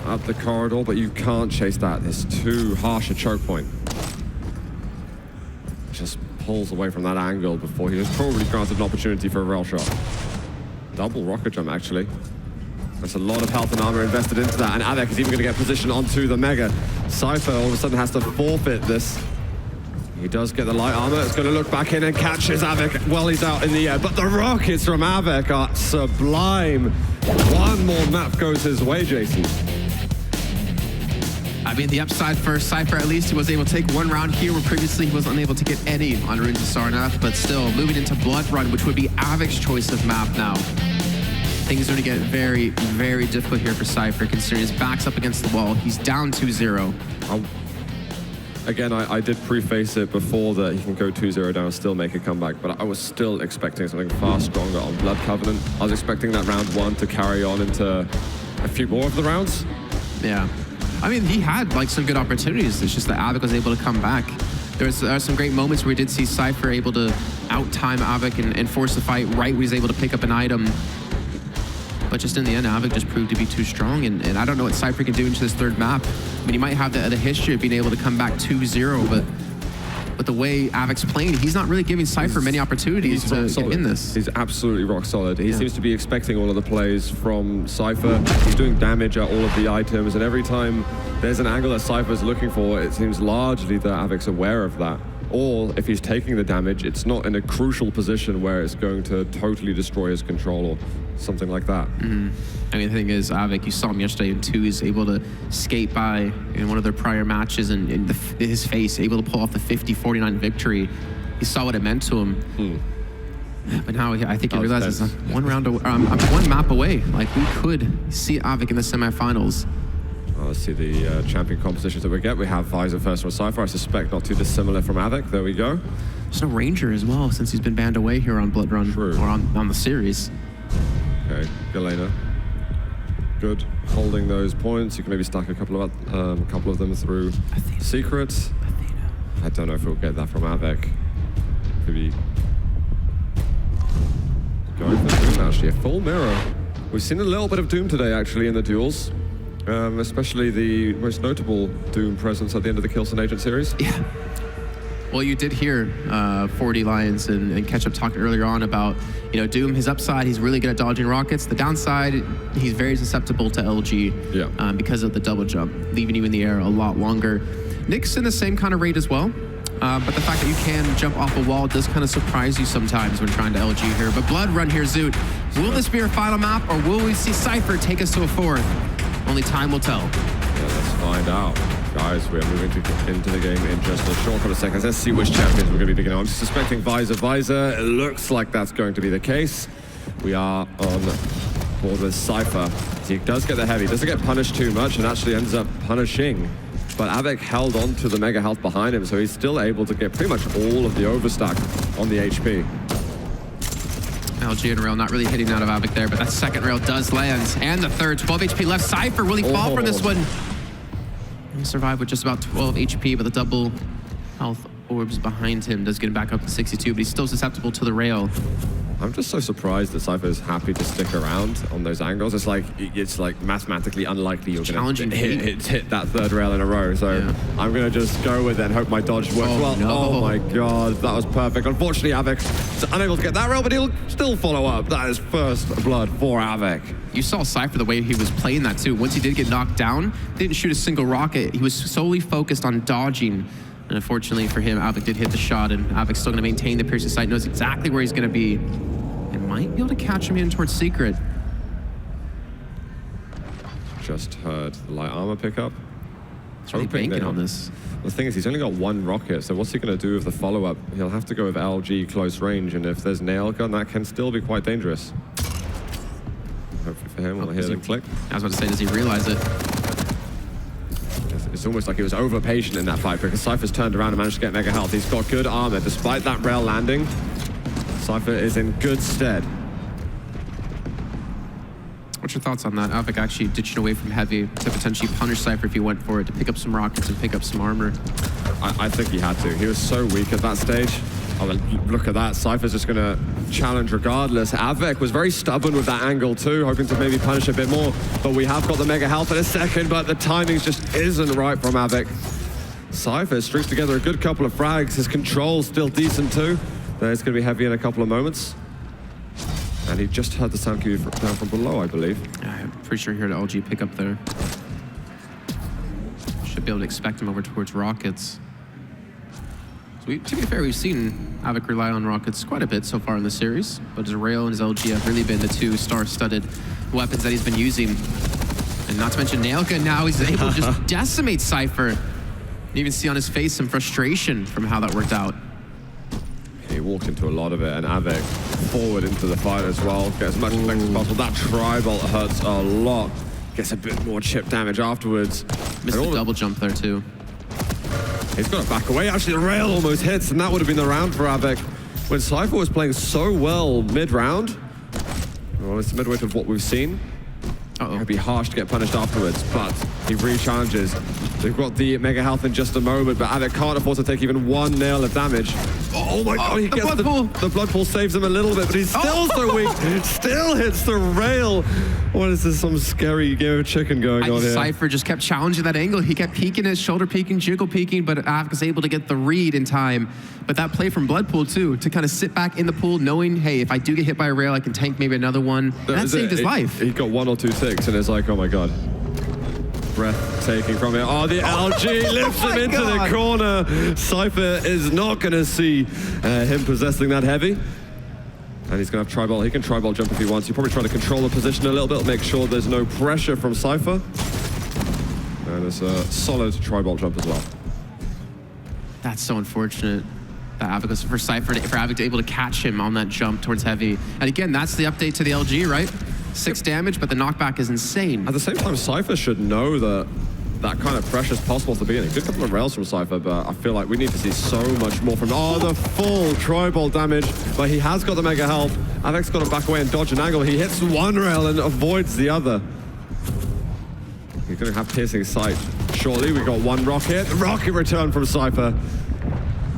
S2: Up the corridor, but you can't chase that. It's too harsh a choke point. Just pulls away from that angle before he was probably granted an opportunity for a rail shot. Double rocket jump, actually. There's a lot of health and armor invested into that, and av3k is even going to get position onto the mega. Cypher all of a sudden has to forfeit this. He does get the light armor. It's going to look back in and catches av3k while he's out in the air. But the rockets from av3k are sublime. 1 more map goes his way, Jason.
S1: I mean, the upside for Cypher, at least he was able to take 1 round here, where previously he was unable to get any on Runes of Sarnath, but still moving into Blood Run, which would be av3k's choice of map now. Things are going to get very, very difficult here for Cypher, considering his back's up against the wall. He's down 2-0.
S2: Again, I did preface it before that he can go 2-0 down and still make a comeback, but I was still expecting something far stronger on Blood Covenant. I was expecting that round 1 to carry on into a few more of the rounds.
S1: Yeah. I mean, he had like some good opportunities. It's just that av3k was able to come back. There are some great moments where we did see Cypher able to out-time av3k and force the fight right when he's able to pick up an item. But just in the end, Avik just proved to be too strong, and I don't know what Cypher can do into this third map. I mean, he might have the history of being able to come back 2-0, but the way Avik's playing, he's not really giving Cypher many opportunities to get in this.
S2: He's absolutely rock solid. He seems to be expecting all of the plays from Cypher. He's doing damage at all of the items, and every time there's an angle that Cypher's looking for, it seems largely that Avik's aware of that. Or if he's taking the damage, it's not in a crucial position where it's going to totally destroy his control or something like that.
S1: I mean, the thing is, Avik, you saw him yesterday in 2, he's able to skate by in one of their prior matches and in his face, able to pull off the 50-49 victory. He saw what it meant to him. But now I think he realizes one map away. Like, we could see Avik in the semifinals.
S2: Let's see the champion compositions that we get. We have Visor first from Cypher. I suspect not too dissimilar from Avik. There we go.
S1: There's no Ranger as well, since he's been banned away here on Blood Run.
S2: True.
S1: Or on the series.
S2: Okay, Galena. Good. Holding those points. You can maybe stack a couple of them through secrets. I don't know if we'll get that from Avik. Maybe going for Doom, actually. A full mirror. We've seen a little bit of Doom today, actually, in the duels. Especially the most notable Doom presence at the end of the Killson Agent series.
S1: Yeah. Well, you did hear 4D Lions and Ketchup talk earlier on about, you know, Doom, his upside, he's really good at dodging rockets. The downside, he's very susceptible to LG because of the double jump, leaving you in the air a lot longer. Nick's in the same kind of rate as well, but the fact that you can jump off a wall does kind of surprise you sometimes when trying to LG here. But Blood Run here, Zoot. Will this be our final map, or will we see Cypher take us to a 4th? Only time will tell.
S2: Yeah, let's find out. Guys, we are moving into the game in just a short couple of seconds. Let's see which champions we're going to be picking. I'm suspecting Visor. It looks like that's going to be the case. We are on board with Cypher. He does get the heavy, doesn't get punished too much, and actually ends up punishing. But Avik held on to the mega health behind him, so he's still able to get pretty much all of the overstack on the HP.
S1: LG and rail not really hitting out of Avik there, but that second rail does land. And the third, 12 HP left. Cypher, will he fall from this one? He'll survive with just about 12 HP, but the double health orbs behind him does get him back up to 62, but he's still susceptible to the rail.
S2: I'm just so surprised that Cypher is happy to stick around on those angles. It's like mathematically unlikely you're going to hit that third rail in a row. So I'm going to just go with it and hope my dodge works well.
S1: No.
S2: Oh my god, that was perfect. Unfortunately, Avik is unable to get that rail, but he'll still follow up. That is first blood for Avik.
S1: You saw Cypher the way he was playing that too. Once he did get knocked down, didn't shoot a single rocket. He was solely focused on dodging. And unfortunately for him, Avik did hit the shot, and Avik's still going to maintain the piercing sight, knows exactly where he's going to be. And might be able to catch him in towards Secret.
S2: Just heard the light armor pickup.
S1: He's really banking on this.
S2: The thing is, he's only got one rocket, so what's he going to do with the follow-up? He'll have to go with LG close range, and if there's nail gun, that can still be quite dangerous. Hopefully for him, we'll hear them click.
S1: I was about to say, does he realize it?
S2: It's almost like he was over-patient in that fight because Cypher's turned around and managed to get mega health. He's got good armor. Despite that rail landing, Cypher is in good stead.
S1: What's your thoughts on that? Avik actually ditching away from heavy to potentially punish Cypher if he went for it, to pick up some rockets and pick up some armor.
S2: I think he had to. He was so weak at that stage. Oh, look at that. Cypher's just going to challenge regardless. Avik was very stubborn with that angle too, hoping to maybe punish a bit more. But we have got the mega health in a second, but the timing just isn't right from Avik. Cypher streaks together a good couple of frags. His control's still decent too. There's going to be heavy in a couple of moments. And he just heard the sound cue down from below, I believe.
S1: Yeah, I'm pretty sure he heard LG pick up there. Should be able to expect him over towards rockets. To be fair, we've seen Avik rely on rockets quite a bit so far in the series, but his rail and his LG have really been the two star-studded weapons that he's been using. And not to mention Nailka now, he's able to just decimate Cypher. You even see on his face some frustration from how that worked out.
S2: He walked into a lot of it, and Avik forward into the fight as well. Gets as much effect as possible. That tri-bolt hurts a lot. Gets a bit more chip damage afterwards.
S1: Missed the double jump there too.
S2: He's got to back away. Actually, the rail almost hits, and that would have been the round for Avik. When Cypher was playing so well mid-round, well, it's midway of what we've seen. It'd be harsh to get punished afterwards, but he re-challenges. They've got the Mega Health in just a moment, but Avik can't afford to take even one nail of damage. Oh my god, he gets the blood pool saves him a little bit, but he's still so weak. Still hits the rail. What is this, some scary game of chicken going on here?
S1: Cypher just kept challenging that angle. He kept peeking his shoulder peeking, jiggle peeking, but Avik was able to get the read in time. But that play from Bloodpool too, to kind of sit back in the pool knowing, hey, if I do get hit by a rail, I can tank maybe another one. That saved his life.
S2: He got 1 or 2 ticks and it's like, oh my god. Breathtaking from it. Oh, the LG lifts him into the corner. Cypher is not going to see him possessing that heavy. And he's going to have tri-bolt. He can tri-bolt jump if he wants. He'll probably try to control the position a little bit, make sure there's no pressure from Cypher. And there's a solid tri-bolt jump as well.
S1: That's so unfortunate. That Avik was for Cypher, for Avik to be able to catch him on that jump towards heavy. And again, that's the update to the LG, right? 6 damage, but the knockback is insane.
S2: At the same time, Cypher should know that that kind of pressure is possible at the beginning. Good couple of rails from Cypher, but I feel like we need to see so much more from... Oh, the full tri-bolt damage, but he has got the Mega Health. Avik's got to back away and dodge an angle. He hits one rail and avoids the other. He's going to have piercing sight. Shortly, we got 1 rocket. Rocket return from Cypher.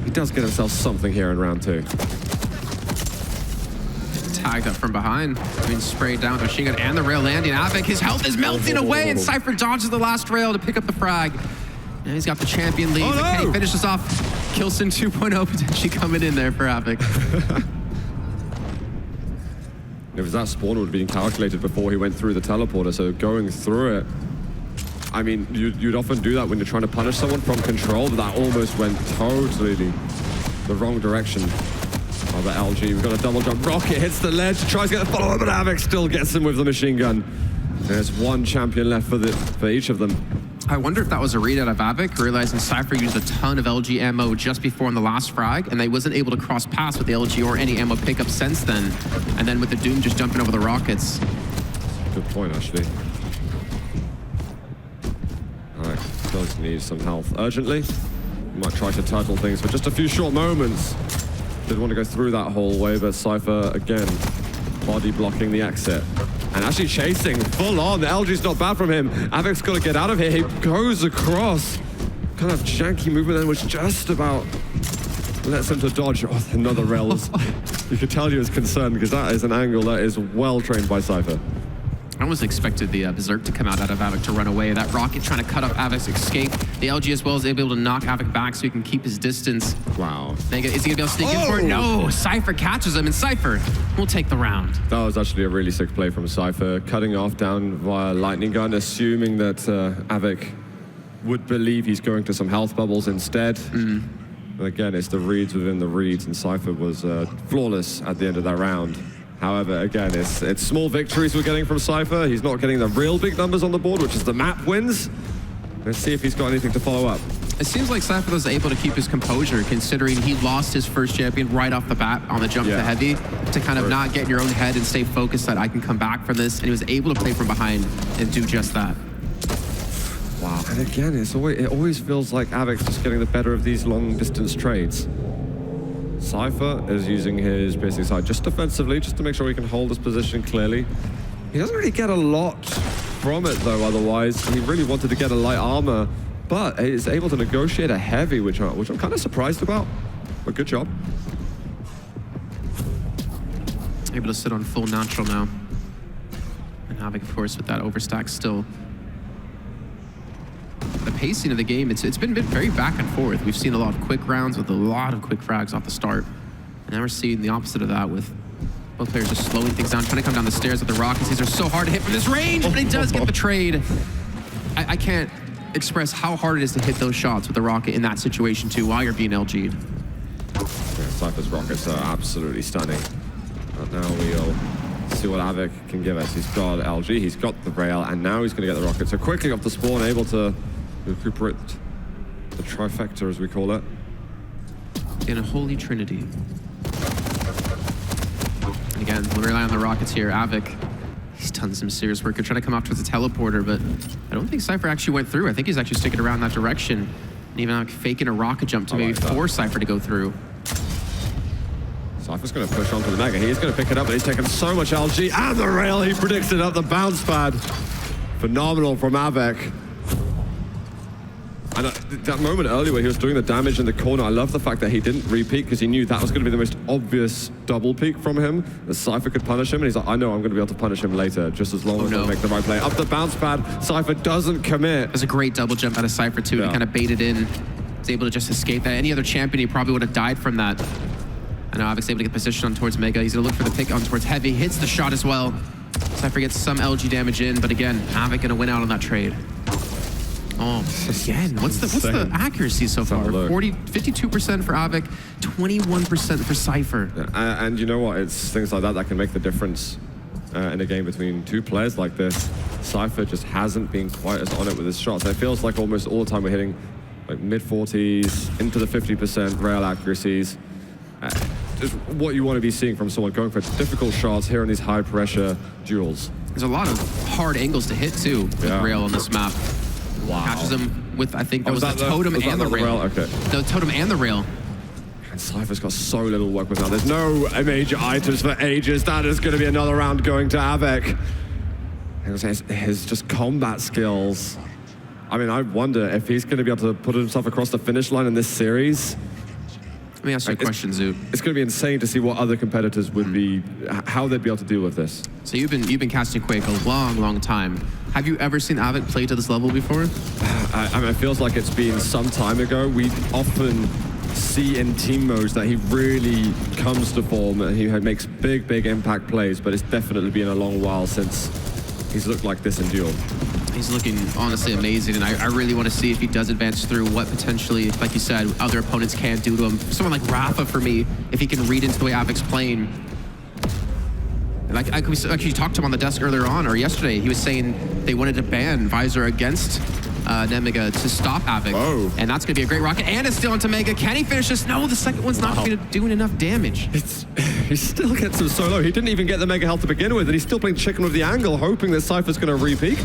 S2: He does get himself something here in round 2.
S1: Tagged up from behind, being sprayed down with machine gun and the rail landing. Avik, his health is melting away, and Cypher dodges the last rail to pick up the frag. And he's got the champion lead. Can he finish this off? Kilson 2.0 potentially coming in there for Avik.
S2: It was that spawn would have been calculated before he went through the teleporter, so going through it, I mean, you'd often do that when you're trying to punish someone from control, but that almost went totally the wrong direction. Oh, the LG, we've got a double jump. Rocket hits the ledge, tries to get the follow-up, but Avik still gets him with the machine gun. There's 1 champion left for each of them.
S1: I wonder if that was a read out of Avik, realizing Cypher used a ton of LG ammo just before on the last frag, and they wasn't able to cross paths with the LG or any ammo pickup since then. And then with the Doom just jumping over the rockets.
S2: Good point, actually. All right, does need some health urgently. Might try to turtle things for just a few short moments. Did want to go through that hallway, but Cypher, again, body blocking the exit. And actually chasing full on. The LG's not bad from him. Avik's got to get out of here. He goes across. Kind of janky movement then, which just about lets him to dodge. Oh, another rail. You could tell he was concerned because that is an angle that is well trained by Cypher.
S1: I almost expected the Berserk to come out of Avik to run away. That rocket trying to cut off Avik's escape. The LG as well is able to knock Avik back so he can keep his distance.
S2: Wow.
S1: Is he going to be able to sneak in for it? No! Cypher catches him, and Cypher will take the round.
S2: That was actually a really sick play from Cypher, cutting off down via lightning gun, assuming that Avik would believe he's going to some health bubbles instead. And again, it's the reads within the reads, and Cypher was flawless at the end of that round. However, again, it's small victories we're getting from Cypher. He's not getting the real big numbers on the board, which is the map wins. Let's see if he's got anything to follow up.
S1: It seems like Cypher was able to keep his composure, considering he lost his first champion right off the bat on the jump to heavy, to kind of not get in your own head and stay focused that I can come back from this. And he was able to play from behind and do just that.
S2: Wow. And again, it always feels like Avik's just getting the better of these long-distance trades. Cypher is using his piercing side just defensively, just to make sure he can hold his position clearly. He doesn't really get a lot from it, though, otherwise. He really wanted to get a light armor, but is able to negotiate a heavy, which I'm kind of surprised about. But good job.
S1: Able to sit on full natural now. And Avik, of course, with that overstack still. The pacing of the game, it's been very back and forth. We've seen a lot of quick rounds with a lot of quick frags off the start. And now we're seeing the opposite of that with both players just slowing things down, trying to come down the stairs with the rockets. These are so hard to hit from this range, but he does get the trade. I can't express how hard it is to hit those shots with the rocket in that situation too, while you're being LG'd.
S2: Yeah, Cypher's rockets are absolutely stunning. But now we'll see what Avik can give us. He's got LG, he's got the rail, and now he's going to get the rocket. So quickly off the spawn, able to recuperate the trifecta, as we call it.
S1: In a holy trinity. And again, we'll rely on the rockets here. Avik, he's done some serious work. They're trying to come up towards the teleporter, but I don't think Cypher actually went through. I think he's actually sticking around that direction. And even like faking a rocket jump to maybe force Cypher to go through.
S2: Cypher's going to push onto the Mega. He's going to pick it up, but he's taken so much LG. And the rail, he predicts it up the bounce pad. Phenomenal from Avik. And that moment earlier where he was doing the damage in the corner, I love the fact that he didn't re-peek because he knew that was going to be the most obvious double peek from him. The Cypher could punish him, and he's like, I know I'm going to be able to punish him later, just as long as I make the right play. Up the bounce pad, Cypher doesn't commit.
S1: There's a great double jump out of Cypher too. He kind of baited in. He's able to just escape that. Any other champion, he probably would have died from that. I know Avic's able to get position on towards Mega. He's going to look for the pick on towards Heavy. Hits the shot as well. Cypher gets some LG damage in, but again, Avic going to win out on that trade. Oh, again, what's the accuracy so far? 52% for Avic, 21% for Cypher.
S2: And you know what? It's things like that that can make the difference in a game between two players like this. Cypher just hasn't been quite as on it with his shots. It feels like almost all the time we're hitting like mid-40s, into the 50% rail accuracies. Just what you want to be seeing from someone going for difficult shots here in these high-pressure duels.
S1: There's a lot of hard angles to hit, too, with rail on this map.
S2: Wow.
S1: Catches him with, I think, that was the totem and the rail.
S2: Okay.
S1: The totem and the rail.
S2: And Cypher's got so little work with now. There's no major items for ages. That is going to be another round going to Avic. His just combat skills. I mean, I wonder if he's going to be able to put himself across the finish line in this series.
S1: Let me ask you a question, Zoot.
S2: It's going to be insane to see what other competitors would be, how they'd be able to deal with this.
S1: So you've been casting Quake a long time. Have you ever seen Avic play to this level before?
S2: I mean, it feels like it's been some time ago. We often see in team modes that he really comes to form and he makes big impact plays, but it's definitely been a long while since he's looked like this in duel.
S1: He's looking honestly amazing, and I really want to see if he does advance through what potentially, like you said, other opponents can do to him. Someone like Rafa, for me, if he can read into the way Avic's playing. Like, I actually talked to him on the desk earlier on, or yesterday. He was saying they wanted to ban Visor against Nemiga to stop Avic.
S2: Oh.
S1: And that's going to be a great rocket. And it's still into Mega. Can he finish this? No, the second one's not doing enough damage.
S2: He still gets him so low. He didn't even get the Mega health to begin with, and he's still playing chicken with the angle, hoping that Cypher's going to re-peak.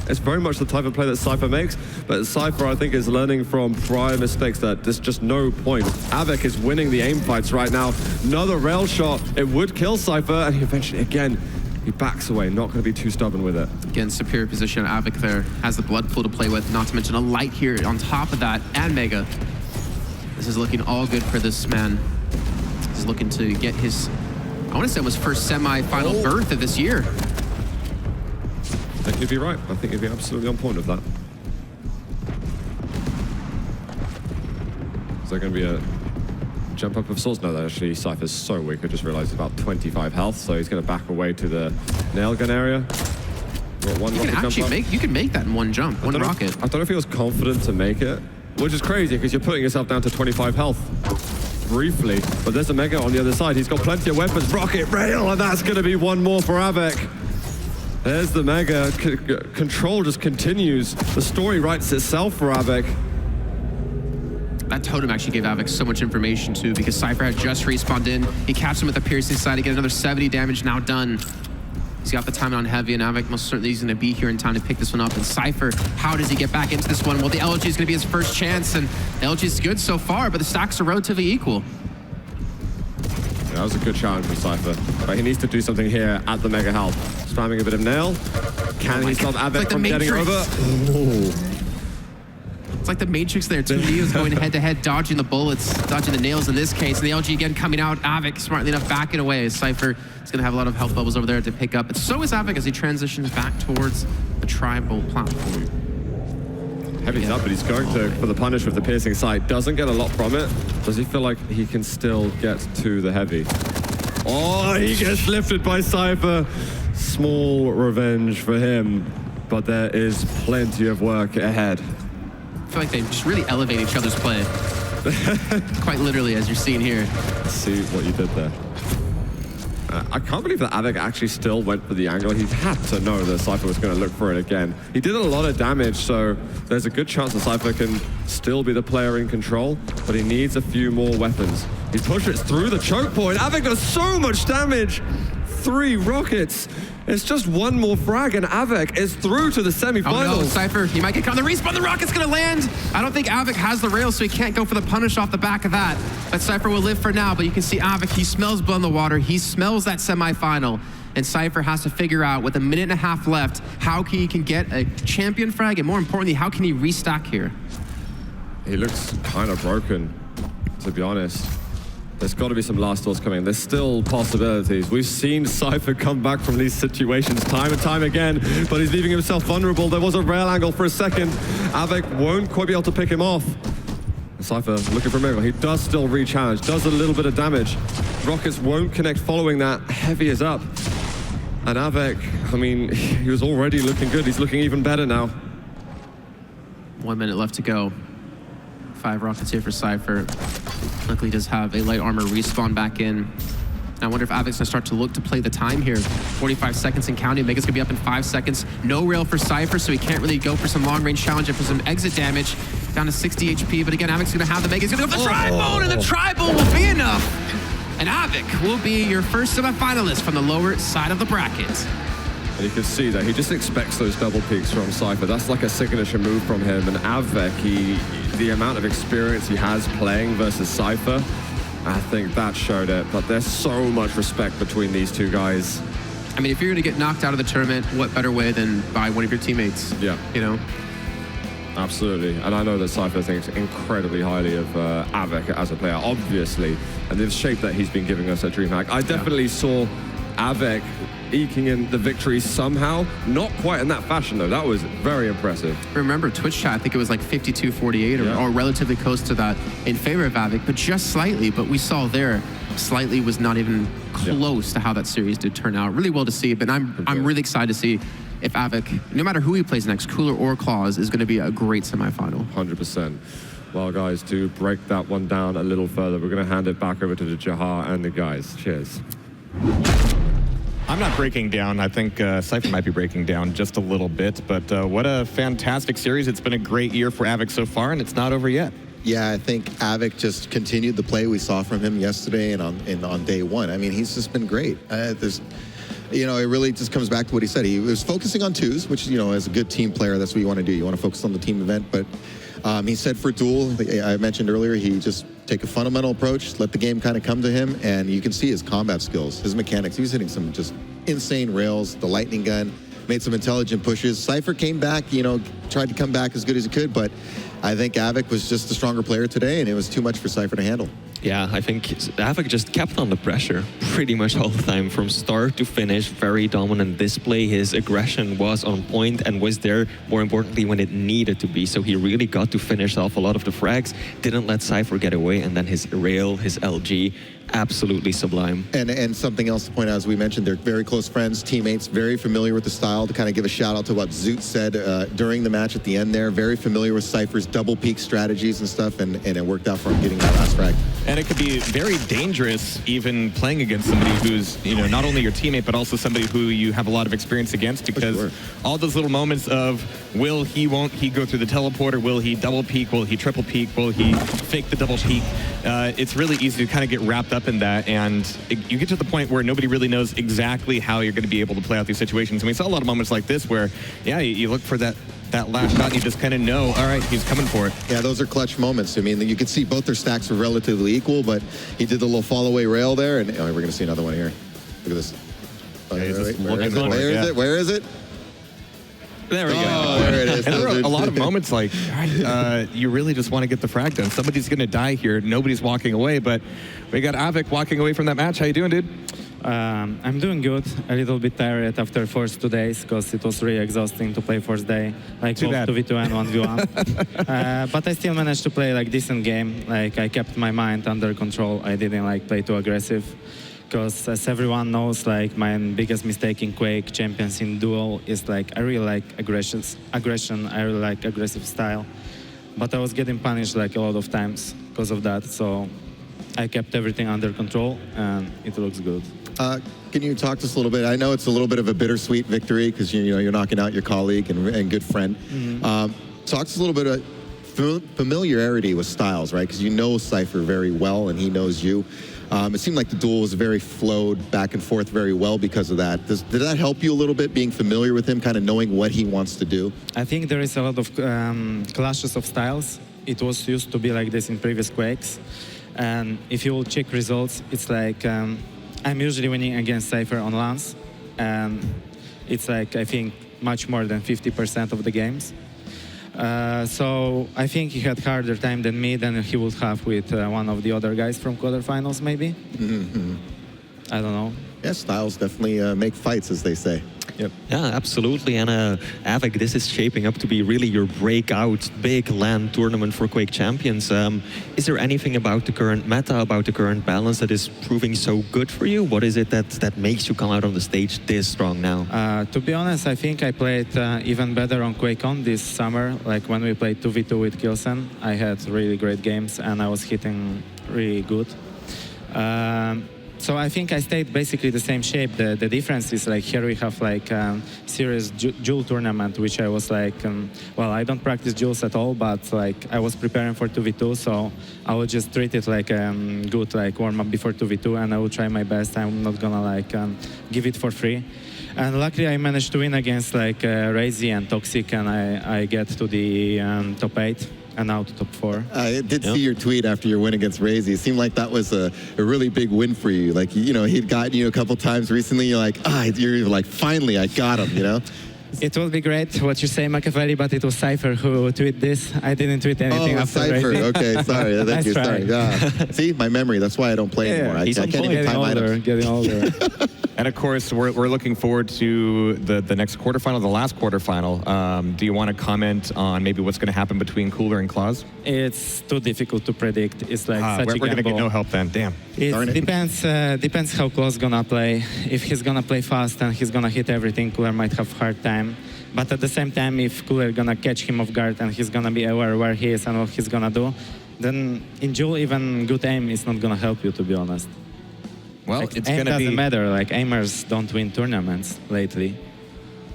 S2: It's very much the type of play that Cypher makes, but Cypher, I think, is learning from prior mistakes that there's just no point. Avic is winning the aim fights right now. Another rail shot, it would kill Cypher, and he eventually, again, he backs away, not going to be too stubborn with it.
S1: Again, superior position. Avic there has the blood pool to play with, not to mention a light here on top of that, and Mega. This is looking all good for this man. He's looking to get his, I want to say, almost first semi-final berth of this year.
S2: I think you'd be right. I think you'd be absolutely on point with that. Is there going to be a jump up of sorts? No, actually, Cypher's so weak. I just realized he's about 25 health, so he's going to back away to the nail gun area.
S1: You can make that in one jump, one rocket.
S2: I don't know if he was confident to make it, which is crazy because you're putting yourself down to 25 health briefly. But there's a Mega on the other side. He's got plenty of weapons. Rocket rail, and that's going to be one more for Avic. There's the Mega. Control just continues. The story writes itself for Avic.
S1: That totem actually gave Avic so much information too, because Cypher had just respawned in. He catches him with the piercing side to get another 70 damage now done. He's got the time on Heavy, and Avic most certainly is going to be here in time to pick this one up. And Cypher, how does he get back into this one? Well, the LG is going to be his first chance, and the LG is good so far, but the stacks are relatively equal.
S2: That was a good challenge for Cypher, but he needs to do something here at the Mega health. Spamming a bit of nail. Can he stop Avic from getting over?
S1: It's like the Matrix there. Two Neos going head-to-head, dodging the bullets, dodging the nails in this case. And the LG again coming out. Avic, smartly enough, backing away. Cypher is going to have a lot of health bubbles over there to pick up. But so is Avic as he transitions back towards the tribal platform.
S2: Heavy's up, but he's going for the punish with the piercing sight. Doesn't get a lot from it. Does he feel like he can still get to the Heavy? Oh, he gets lifted by Cypher. Small revenge for him, but there is plenty of work ahead.
S1: I feel like they just really elevate each other's play. Quite literally, as you're seeing here.
S2: See what you did there. I can't believe that Avic actually still went for the angle. He had to know that Cypher was going to look for it again. He did a lot of damage, so there's a good chance that Cypher can still be the player in control, but he needs a few more weapons. He pushes through the choke point. Avic does so much damage. 3 rockets. It's just one more frag, and Avic is through to the semifinals.
S1: Oh no, Cypher, he might get caught. The respawn, the rocket's gonna land. I don't think Avic has the rail, so he can't go for the punish off the back of that. But Cypher will live for now, but you can see Avic, he smells blood in the water. He smells that semifinal. And Cypher has to figure out, with a minute and a half left, how he can get a champion frag, and more importantly, how can he restack here?
S2: he looks kind of broken, to be honest. There's got to be some last doors coming. There's still possibilities. We've seen Cypher come back from these situations time and time again, but he's leaving himself vulnerable. There was a rail angle for a second. Avec won't quite be able to pick him off. Cypher looking for a miracle. He does still re-challenge, does a little bit of damage. Rockets won't connect following that. Heavy is up. And Avec, I mean, he was already looking good. He's looking even better now.
S1: 1 minute left to go. 5 rockets here for Cypher. Luckily does have a light armor respawn back in. I wonder if Avic's gonna start to look to play the time here. 45 seconds and counting. Mega's gonna be up in 5 seconds. No rail for Cypher, so he can't really go for some long-range challenge and for some exit damage. Down to 60 HP, but again, Avic's gonna have the Mega. He's gonna go for the tri-bone, and the tri-bone will be enough. And Avic will be your first semi-finalist from the lower side of the bracket.
S2: And you can see that he just expects those double peaks from Cypher. That's like a signature move from him. And Avec, the amount of experience he has playing versus Cypher, I think that showed it. But there's so much respect between these two guys.
S1: I mean, if you're gonna get knocked out of the tournament, what better way than by one of your teammates?
S2: Yeah.
S1: You know?
S2: Absolutely. And I know that Cypher thinks incredibly highly of Avec as a player, obviously. And the shape that he's been giving us at Dreamhack. I definitely saw Avec eking in the victory somehow. Not quite in that fashion, though. That was very impressive.
S1: Remember, Twitch chat, I think it was like 52-48 or relatively close to that in favor of Avic, but just slightly. But we saw there, slightly was not even close to how that series did turn out. Really well to see, but I'm really excited to see if Avic, no matter who he plays next, Cooler or Claws, is going to be a great semifinal.
S2: 100%. Well, guys, to break that one down a little further, we're going to hand it back over to the Jahar and the guys. Cheers.
S3: I'm not breaking down. I think Cypher might be breaking down just a little bit, but what a fantastic series. It's been a great year for Avic so far, and it's not over yet.
S4: Yeah, I think Avic just continued the play we saw from him yesterday and on day one. I mean, he's just been great. You know, it really just comes back to what he said. He was focusing on twos, which, you know, as a good team player, that's what you want to do. You want to focus on the team event. But he said for duel, I mentioned earlier, he just take a fundamental approach, let the game kind of come to him, and you can see his combat skills, his mechanics. He was hitting some just insane rails, the lightning gun, made some intelligent pushes. Cypher came back, you know, tried to come back as good as he could, but I think Avic was just the stronger player today, and it was too much for Cypher to handle.
S5: Yeah, I think Avic just kept on the pressure pretty much all the time from start to finish. Very dominant display. His aggression was on point and was there, more importantly, when it needed to be. So he really got to finish off a lot of the frags, didn't let Cypher get away, and then his rail, his LG, absolutely sublime.
S4: And something else to point out, as we mentioned, they're very close friends, teammates, very familiar with the style. To kind of give a shout out to what Zoot said during the match at the end there, very familiar with Cypher's double peak strategies and stuff, and it worked out for him getting that last frag.
S3: And it could be very dangerous even playing against somebody who's, you know, not only your teammate, but also somebody who you have a lot of experience against, because all those little moments of won't he go through the teleporter, will he double peak, will he triple peak, will he fake the double peak, it's really easy to kind of get wrapped up in that, and you get to the point where nobody really knows exactly how you're going to be able to play out these situations. And we saw a lot of moments like this where, yeah, you look for that last shot and you just kind of know, all right, he's coming for it.
S4: Yeah, those are clutch moments. I mean, you could see both their stacks were relatively equal, but he did the little fall away rail there, and we're going to see another one here. Look at this. Where is it?
S3: There we go.
S4: Oh, there it is.
S3: And there were a lot of moments like, you really just want to get the frag done. Somebody's going to die here. Nobody's walking away, but we got Avic walking away from that match. How you doing, dude?
S6: I'm doing good. A little bit tired after first 2 days because it was really exhausting to play first day, like both 2v2 and 1v1. But I still managed to play like decent game. Like I kept my mind under control. I didn't like play too aggressive. Because as everyone knows, like my biggest mistake in Quake Champions in Duel is like I really like aggression. I really like aggressive style, but I was getting punished like a lot of times because of that. So I kept everything under control, and it looks good.
S4: Can you talk to us a little bit? I know it's a little bit of a bittersweet victory because you know you're knocking out your colleague and good friend. Talk to us a little bit of familiarity with styles, right? Because you know Cypher very well, and he knows you. It seemed like the duel was very flowed back and forth very well because of that. Did that help you a little bit, being familiar with him, kind of knowing what he wants to do?
S6: I think there is a lot of clashes of styles. It was used to be like this in previous Quakes. And if you will check results, it's like I'm usually winning against Cypher on Lance. And it's like, I think, much more than 50% of the games. So I think he had harder time than me than he would have with one of the other guys from quarterfinals, maybe. I don't know.
S4: Yeah, styles definitely make fights, as they say.
S5: Yep. Yeah, absolutely. And av3k, this is shaping up to be really your breakout big LAN tournament for Quake Champions. Is there anything about the current meta, about the current balance that is proving so good for you? What is it that makes you come out on the stage this strong now?
S6: To be honest, I think I played even better on QuakeCon this summer. Like when we played 2v2 with Kilsen, I had really great games and I was hitting really good. So I think I stayed basically the same shape. The difference is like here we have like serious duel tournament, which I was like, well, I don't practice duels at all, but like I was preparing for 2v2, so I would just treat it like a good like warm up before 2v2, and I will try my best. I'm not gonna like give it for free. And luckily I managed to win against like Razy and Toxic, and I get to the top 8. And now to top 4.
S4: I did see your tweet after your win against Razy. It seemed like that was a really big win for you. Like, you know, he'd gotten you a couple times recently. You're like, you're like, finally, I got him, you know?
S6: It will be great what you say, Machiavelli, but it was Cypher who tweeted this. I didn't tweet anything after
S4: Cypher.
S6: Razy.
S4: Okay, sorry. Thank you. Sorry. Yeah. See, my memory. That's why I don't play anymore. I can't even time items.
S6: Getting older.
S3: And of course, we're looking forward to the next quarterfinal, the last quarterfinal. Do you want to comment on maybe what's going to happen between Cooler and Claus?
S6: It's too difficult to predict. It's like such a gamble.
S3: We're going to get no help then. Damn.
S6: It depends how Claus gonna play. If he's gonna play fast and he's gonna hit everything, Cooler might have a hard time. But at the same time, if Cooler gonna catch him off guard and he's gonna be aware where he is and what he's gonna do, then in duel even good aim is not gonna help you, to be honest.
S3: Well,
S6: like,
S3: it's
S6: aim
S3: going to be...
S6: doesn't matter. Like, aimers don't win tournaments lately.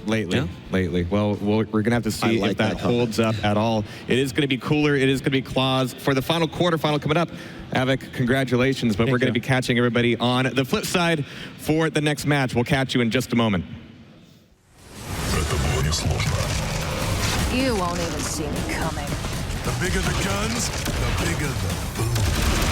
S3: Lately. Well, we're going to have to see if that holds up at all. It is going to be Cooler. It is going to be Claus. For the final quarterfinal coming up, av3k, congratulations. But we're going to be catching everybody on the flip side for the next match. We'll catch you in just a moment.
S7: You won't even see me coming.
S8: The bigger the guns, the bigger the boom.